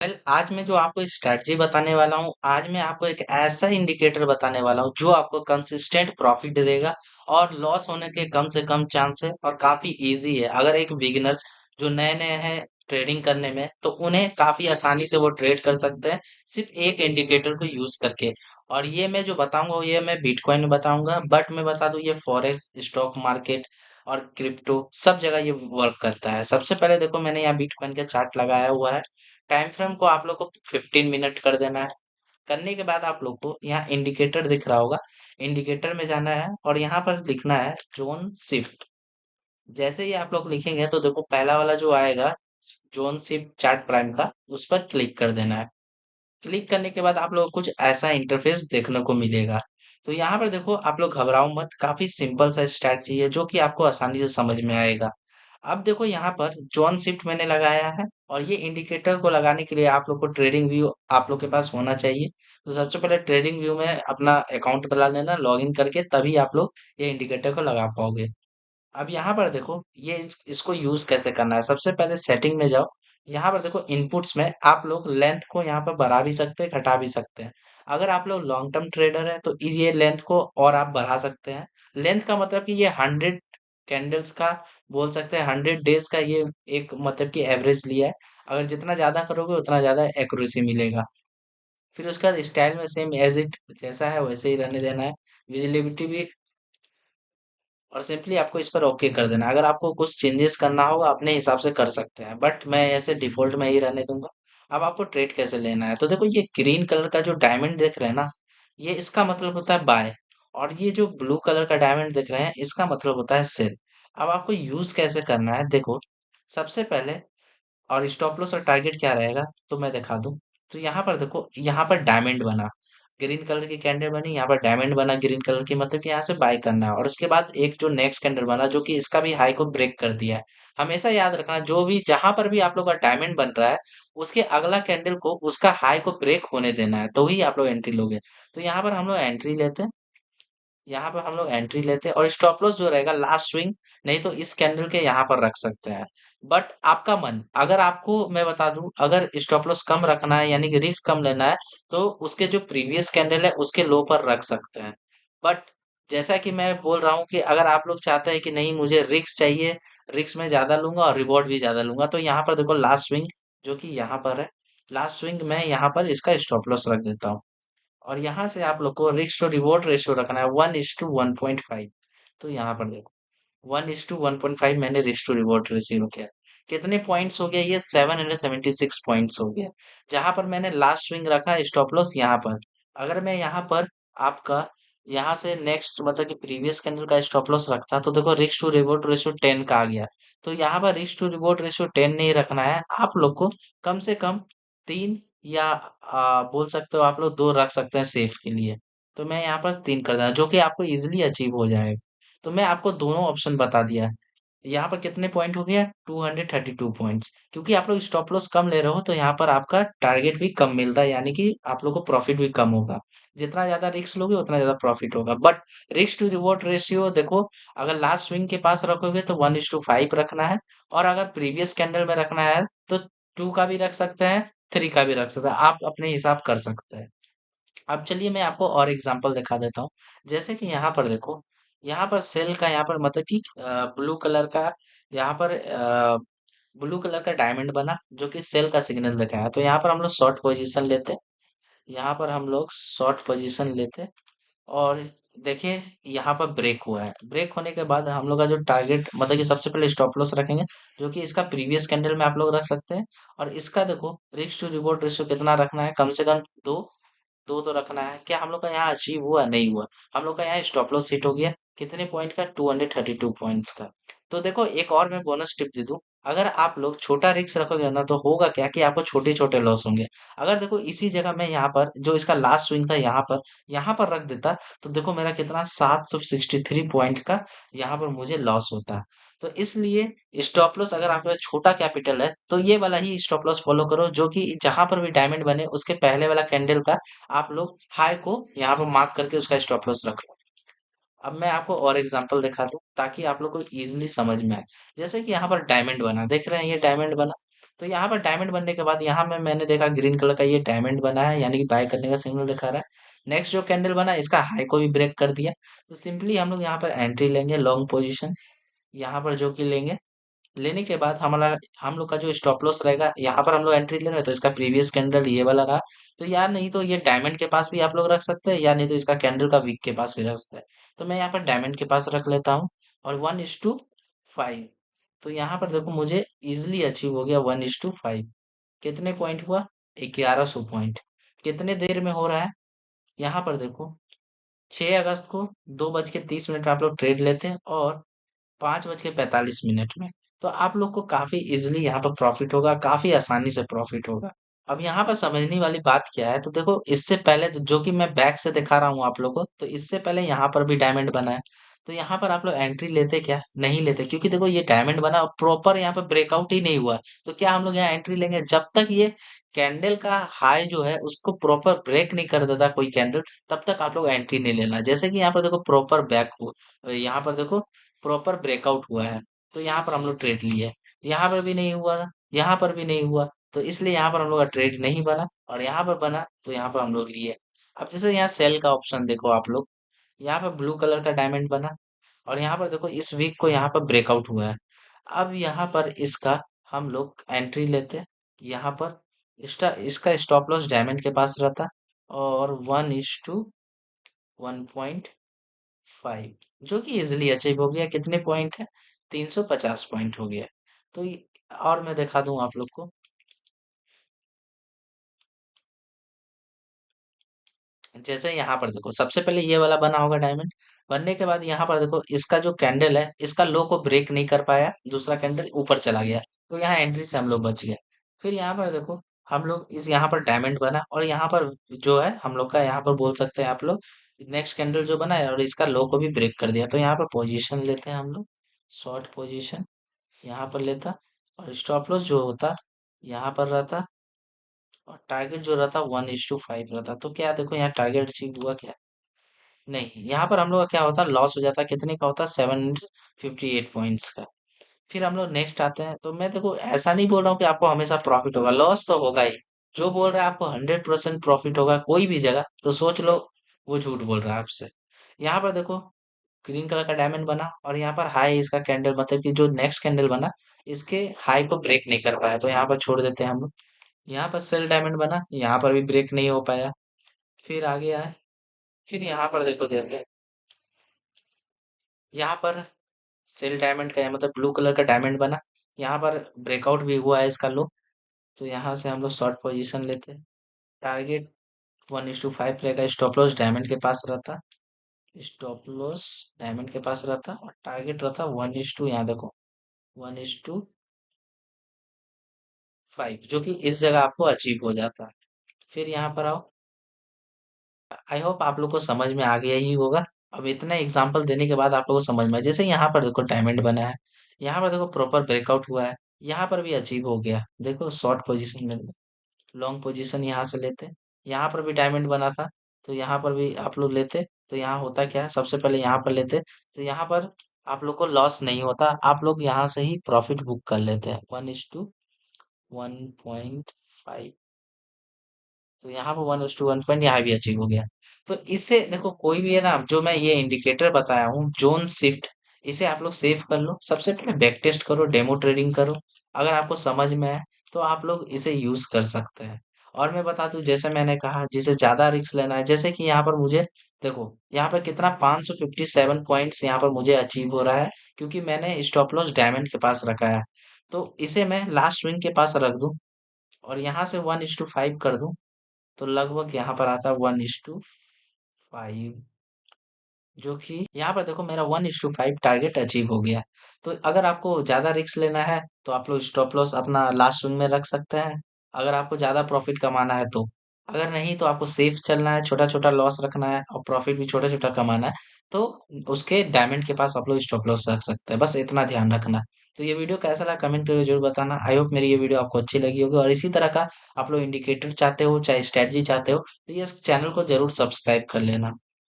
आज मैं जो आपको स्ट्रैटेजी बताने वाला हूँ, आज मैं आपको एक ऐसा इंडिकेटर बताने वाला हूँ जो आपको कंसिस्टेंट प्रॉफिट देगा और लॉस होने के कम से कम चांस है और काफी इजी है। अगर एक बिगिनर्स जो नए नए हैं ट्रेडिंग करने में, तो उन्हें काफी आसानी से वो ट्रेड कर सकते हैं सिर्फ एक इंडिकेटर को यूज करके। और ये मैं जो बताऊंगा ये मैं बिटकॉइन में बताऊंगा, बट मैं बता दूं ये फॉरेक्स, स्टॉक मार्केट और क्रिप्टो सब जगह ये वर्क करता है। सबसे पहले देखो, मैंने यहाँ बिटकॉइन का चार्ट लगाया हुआ है। टाइम फ्रेम को आप लोग को 15 मिनट कर देना है। करने के बाद आप लोग को यहाँ इंडिकेटर दिख रहा होगा, इंडिकेटर में जाना है और यहाँ पर लिखना है जोन शिफ्ट। जैसे ही आप लोग लिखेंगे तो देखो पहला वाला जो आएगा जोन शिफ्ट चार्ट प्राइम का, उस पर क्लिक कर देना है। क्लिक करने के बाद आप लोग को कुछ ऐसा इंटरफेस देखने को मिलेगा। तो यहाँ पर देखो, आप लोग घबराओ मत, काफी सिंपल सा स्ट्रैटेजी है जो कि आपको आसानी से समझ में आएगा। अब देखो यहाँ पर जॉन शिफ्ट मैंने लगाया है और ये इंडिकेटर को लगाने के लिए आप लोग को ट्रेडिंग व्यू आप लोग के पास होना चाहिए। तो सबसे पहले ट्रेडिंग व्यू में अपना अकाउंट बना लेना, लॉगिन करके तभी आप लोग ये इंडिकेटर को लगा पाओगे। अब यहाँ पर देखो ये इसको यूज कैसे करना है। सबसे पहले सेटिंग में जाओ। यहाँ पर देखो इनपुट्स में आप लोग लेंथ को यहाँ पर बढ़ा भी सकते हैं, घटा भी सकते हैं। अगर आप लोग लॉन्ग टर्म ट्रेडर है तो ये लेंथ को और आप बढ़ा सकते हैं। लेंथ का मतलब कि ये 100 कैंडल्स का बोल सकते हैं, 100 डेज का ये एक मतलब कि एवरेज लिया है। अगर जितना ज्यादा करोगे उतना ज्यादा एक्यूरेसी मिलेगा। फिर उसके बाद स्टाइल में सेम एज इट जैसा है वैसे ही रहने देना है। विजिबिलिटी भी, और सिंपली आपको इस पर ओके कर देना है। अगर आपको कुछ चेंजेस करना होगा अपने हिसाब से कर सकते हैं, बट मैं ऐसे डिफॉल्ट में ही रहने दूंगा। अब आपको ट्रेड कैसे लेना है, तो देखो ये ग्रीन कलर का जो डायमंड देख रहे हैं ना, ये इसका मतलब होता है बाय। और ये जो ब्लू कलर का डायमंड देख रहे हैं इसका मतलब होता है सेल। अब आपको यूज कैसे करना है देखो, सबसे पहले, और स्टॉप लॉस और टारगेट क्या रहेगा तो मैं दिखा दूं। तो यहाँ पर देखो, यहाँ पर डायमंड बना, ग्रीन कलर की कैंडल बनी, यहाँ पर डायमंड बना ग्रीन कलर की, मतलब कि यहाँ से बाय करना है। और उसके बाद एक जो नेक्स्ट कैंडल बना जो कि इसका भी हाई को ब्रेक कर दिया है। हमेशा याद रखना, जो भी जहां पर भी आप लोग का डायमंड बन रहा है उसके अगला कैंडल को उसका हाई को ब्रेक होने देना है, तो ही आप लोग एंट्री लोगे। तो यहाँ पर हम लोग एंट्री लेते हैं, यहाँ पर हम लोग एंट्री लेते हैं और स्टॉप लॉस जो रहेगा लास्ट स्विंग, नहीं तो इस कैंडल के यहाँ पर रख सकते हैं। बट आपका मन, अगर आपको मैं बता दूं, अगर स्टॉप लॉस कम रखना है यानी कि रिस्क कम लेना है, तो उसके जो प्रीवियस कैंडल है उसके लो पर रख सकते हैं। बट जैसा कि मैं बोल रहा हूँ कि अगर आप लोग चाहते हैं कि नहीं मुझे रिस्क चाहिए, रिस्क में ज्यादा लूंगा और रिवॉर्ड भी ज्यादा लूंगा, तो यहाँ पर देखो लास्ट स्विंग जो कि यहाँ पर है, लास्ट स्विंग मैं यहाँ पर इसका स्टॉप लॉस रख देता हूँ। और यहाँ से आप लोग को रिस्क टू रिवॉर्ड रेशियो रखना है 1:1.5। तो यहाँ पर देखो 1:1.5 मैंने रिस्क टू रिवॉर्ड रेशियो किया। कितने पॉइंट्स हो गया, ये 776 पॉइंट्स हो गया। जहां पर मैंने लास्ट स्विंग रखा स्टॉप लॉस यहाँ पर, अगर मैं यहाँ पर आपका यहाँ से नेक्स्ट मतलब कि प्रीवियस कैंडल का स्टॉप लॉस रखता तो देखो रिस्क टू रिवॉर्ड रेशियो 10 का आ गया। तो यहाँ पर रिस्क टू रिवॉर्ड रेशियो 10 नहीं रखना है आप लोग को, कम से कम 3, या बोल सकते हो आप लोग 2 रख सकते हैं सेफ के लिए। तो मैं यहाँ पर 3 कर देना जो कि आपको इजिली अचीव हो जाएगा। तो मैं आपको दोनों ऑप्शन बता दिया। यहाँ पर कितने पॉइंट हो गया, 232 पॉइंट्स, क्योंकि आप लोग स्टॉप लॉस कम ले रहे हो तो यहाँ पर आपका टारगेट भी कम मिल रहा है, यानी कि आप लोग को प्रॉफिट भी कम होगा। जितना ज्यादा रिस्क लोगे उतना ज्यादा प्रॉफिट होगा। But risk to reward ratio देखो, अगर लास्ट स्विंग के पास रखोगे तो 1:5 रखना है, और अगर प्रीवियस कैंडल में रखना है तो 2 का भी रख सकते हैं, 3 का भी रख सकते हैं, आप अपने हिसाब कर सकते हैं। अब चलिए मैं आपको और एग्जांपल दिखा देता हूँ। जैसे कि यहाँ पर देखो, यहाँ पर सेल का यहाँ पर मतलब कि ब्लू कलर का, यहाँ पर ब्लू कलर का डायमंड बना जो कि सेल का सिग्नल दिखाया। तो यहाँ पर हम लोग शॉर्ट पोजीशन लेते, यहाँ पर हम लोग शॉर्ट पोजीशन लेते, और देखिए यहाँ पर ब्रेक हुआ है। ब्रेक होने के बाद हम लोग का जो टारगेट मतलब कि सबसे पहले स्टॉप लॉस रखेंगे जो कि इसका प्रीवियस कैंडल में आप लोग रख सकते हैं। और इसका देखो रिस्क टू रिवॉर्ड रेशियो कितना रखना है, कम से कम 2, 2 तो रखना है। क्या हम लोग का यहाँ अचीव हुआ, नहीं हुआ। हम लोग का यहाँ स्टॉप लॉस हिट हो गया, कितने पॉइंट का, 232 पॉइंट्स का। तो देखो एक और मैं बोनस टिप दे दूं, अगर आप लोग छोटा रिस्क रखोगे ना तो होगा क्या कि आपको छोटे छोटे लॉस होंगे। अगर देखो इसी जगह मैं यहाँ पर जो इसका लास्ट स्विंग था यहाँ पर रख देता, तो देखो मेरा कितना 763 पॉइंट का यहाँ पर मुझे लॉस होता। तो इसलिए स्टॉप लॉस, अगर आपका छोटा कैपिटल है तो ये वाला ही स्टॉप लॉस फॉलो करो, जो कि जहां पर भी डायमंड बने उसके पहले वाला कैंडल का आप लोग हाई को यहाँ पर मार्क करके उसका स्टॉप लॉस रखो। अब मैं आपको और एग्जांपल दिखा दूं ताकि आप लोग को इजीली समझ में आए। जैसे कि यहाँ पर डायमंड बना, देख रहे हैं ये डायमंड बना। तो यहाँ पर डायमंड बनने के बाद यहाँ में मैंने देखा ग्रीन कलर का ये डायमंड बना है, यानी कि बाय करने का सिग्नल दिखा रहा है। नेक्स्ट जो कैंडल बना इसका हाई को भी ब्रेक कर दिया। तो सिंपली हम लोग यहाँ पर एंट्री लेंगे लॉन्ग पोजीशन, यहाँ पर जो कि लेंगे। लेने के बाद हमारा हम लोग का जो स्टॉप लॉस रहेगा, यहाँ पर हम लोग एंट्री ले रहे हैं तो इसका प्रीवियस कैंडल ये वाला रहा। तो यार नहीं तो ये डायमंड के पास भी आप लोग रख सकते हैं, या नहीं तो इसका कैंडल का वीक के पास भी रख सकते हैं। तो मैं यहाँ पर डायमंड के पास रख लेता हूँ, और 1:5। तो यहाँ पर देखो मुझे इजिली अचीव हो गया 1:5। कितने पॉइंट हुआ? 1100 पॉइंट। कितने देर में हो रहा है? यहाँ पर देखो 6 अगस्त को 2:30 आप लोग ट्रेड लेते हैं, और 5:45 में। तो आप लोग को काफी इजीली यहाँ पर प्रॉफिट होगा, काफी आसानी से प्रॉफिट होगा। अब यहाँ पर समझने वाली बात क्या है, तो देखो इससे पहले जो कि मैं बैक से दिखा रहा हूँ आप लोग को, तो इससे पहले यहाँ पर भी डायमंड बना है। तो यहाँ पर आप लोग एंट्री लेते क्या? नहीं लेते, क्योंकि देखो ये डायमंड बना प्रॉपर यहाँ पर ब्रेकआउट ही नहीं हुआ। तो क्या हम लोग यहाँ एंट्री लेंगे? जब तक ये कैंडल का हाई जो है उसको प्रॉपर ब्रेक नहीं कर देता कोई कैंडल, तब तक आप लोग एंट्री नहीं लेना। जैसे कि यहाँ पर देखो प्रॉपर बैक हो, यहाँ पर देखो प्रॉपर ब्रेकआउट हुआ है, तो यहाँ पर हम लोग ट्रेड लिए। यहाँ पर भी नहीं हुआ, यहाँ पर भी नहीं हुआ, तो इसलिए यहाँ पर हम लोग का ट्रेड नहीं बना। और यहाँ पर बना तो यहाँ पर हम लोग लिए। अब जैसे यहाँ सेल का ऑप्शन देखो आप लोग, यहाँ पर ब्लू कलर का डायमंड बना, और यहाँ पर देखो इस वीक को यहाँ पर ब्रेकआउट हुआ है। अब यहाँ पर इसका हम लोग एंट्री लेते, यहाँ पर इसका स्टॉप लॉस डायमंड के पास रहता, और 1:1.5, जो कि इजिली अचीव हो गया। कितने पॉइंट है? 350 पॉइंट हो गया। तो और मैं दिखा दूं आप लोग को। जैसे यहाँ पर देखो सबसे पहले ये वाला बना होगा डायमंड। बनने के बाद यहाँ पर देखो इसका जो कैंडल है, इसका लो को ब्रेक नहीं कर पाया, दूसरा कैंडल ऊपर चला गया। तो यहाँ एंट्री से हम लोग बच गए। फिर यहाँ पर देखो हम लोग इस यहाँ पर डायमंड बना, और यहाँ पर जो है हम लोग का, यहाँ पर बोल सकते हैं आप लोग, नेक्स्ट कैंडल जो बना है और इसका लो को भी ब्रेक कर दिया। तो यहाँ पर पोजीशन लेते हैं हम लोग, शॉर्ट पोजीशन यहाँ पर लेता, और स्टॉप लॉस जो होता यहाँ पर रहता, और टारगेट जो रहता 1:5 रहता। तो क्या देखो यहाँ टारगेट अचीव हुआ क्या? नहीं, यहाँ पर हम लोग का क्या होता, लॉस हो जाता। कितने का होता? 758 पॉइंट्स का। फिर हम लोग नेक्स्ट आते हैं। तो मैं देखो ऐसा नहीं बोल रहा हूँ कि आपको हमेशा प्रॉफिट होगा, लॉस तो होगा ही। जो बोल रहा है आपको 100% प्रॉफिट होगा कोई भी जगह, तो सोच लो वो झूठ बोल रहा है आपसे। यहाँ पर देखो ग्रीन कलर का डायमंड बना, और यहाँ पर हाई इसका कैंडल, मतलब कि जो नेक्स्ट कैंडल बना इसके हाई को ब्रेक नहीं कर पाया, तो यहाँ पर छोड़ देते हैं हम लोग। यहाँ पर सेल डायमंड बना, यहाँ पर भी ब्रेक नहीं हो पाया। फिर आगे आए, फिर यहाँ पर देखो देखो यहाँ पर सेल डायमंड का है, मतलब ब्लू कलर का डायमंड बना, यहाँ पर ब्रेकआउट भी हुआ है इसका लो। तो यहाँ से हम लोग शॉर्ट पोजीशन लेते हैं। टारगेट 1:5 रहेगा, स्टॉप लॉस डायमंड के पास रहता, स्टॉप लॉस डायमंड के पास रहता, और टारगेट रहता 1:, यहाँ देखो 1:5, जो कि इस जगह आपको अचीव हो जाता। फिर यहाँ पर आओ। आई होप आप लोग को समझ में आ गया ही होगा। अब इतना एग्जांपल देने के बाद आप लोग को समझ में जैसे यहाँ पर देखो डायमंड बना है, यहाँ पर देखो प्रॉपर ब्रेकआउट हुआ है, यहाँ पर भी अचीव हो गया। देखो शॉर्ट पोजीशन में, लॉन्ग पोजीशन यहाँ से लेते, यहाँ पर भी डायमंड बना था, तो यहाँ पर भी आप लोग लेते। तो यहाँ होता क्या है, सबसे पहले यहाँ पर लेते, तो यहाँ पर आप लोग को लॉस नहीं होता, आप लोग यहाँ से ही प्रॉफिट बुक कर लेते हैं 1:1.5। तो यहाँ पर 1:1 यहाँ भी अचीव हो गया। तो इससे देखो कोई भी है ना, जो मैं ये इंडिकेटर बताया हूँ जोन शिफ्ट, इसे आप लोग सेव कर लो। सबसे पहले बैक टेस्ट करो, डेमो ट्रेडिंग करो। अगर आपको समझ में आए तो आप लोग इसे यूज कर सकते हैं। और मैं बता दूं, जैसे मैंने कहा जिसे ज्यादा रिस्क लेना है, जैसे कि यहाँ पर मुझे देखो यहाँ पर कितना 557 पॉइंट्स यहाँ पर मुझे अचीव हो रहा है, क्योंकि मैंने स्टॉप लॉस डायमंड के पास रखा है। तो इसे मैं लास्ट स्विंग के पास रख दूं, और यहाँ से 1:5 कर दूं, तो लगभग यहाँ पर आता है 1:5, जो कि यहाँ पर देखो मेरा 1:5 टारगेट अचीव हो गया। तो अगर आपको ज्यादा रिस्क लेना है तो आप लोग स्टॉप लॉस अपना लास्ट स्विंग में रख सकते हैं, अगर आपको ज्यादा प्रॉफिट कमाना है तो। अगर नहीं तो आपको सेफ चलना है, छोटा छोटा लॉस रखना है और प्रॉफिट भी छोटा छोटा कमाना है, तो उसके डायमंड के पास आप लोग स्टॉप लॉस रख सकते हैं। बस इतना ध्यान रखना। तो ये वीडियो कैसा लगा कमेंट करके जरूर बताना। आई होप मेरी ये वीडियो आपको अच्छी लगी होगी, और इसी तरह का आप लोग इंडिकेटर चाहते हो चाहे स्ट्रेटजी चाहते हो, तो ये चैनल को जरूर सब्सक्राइब कर लेना।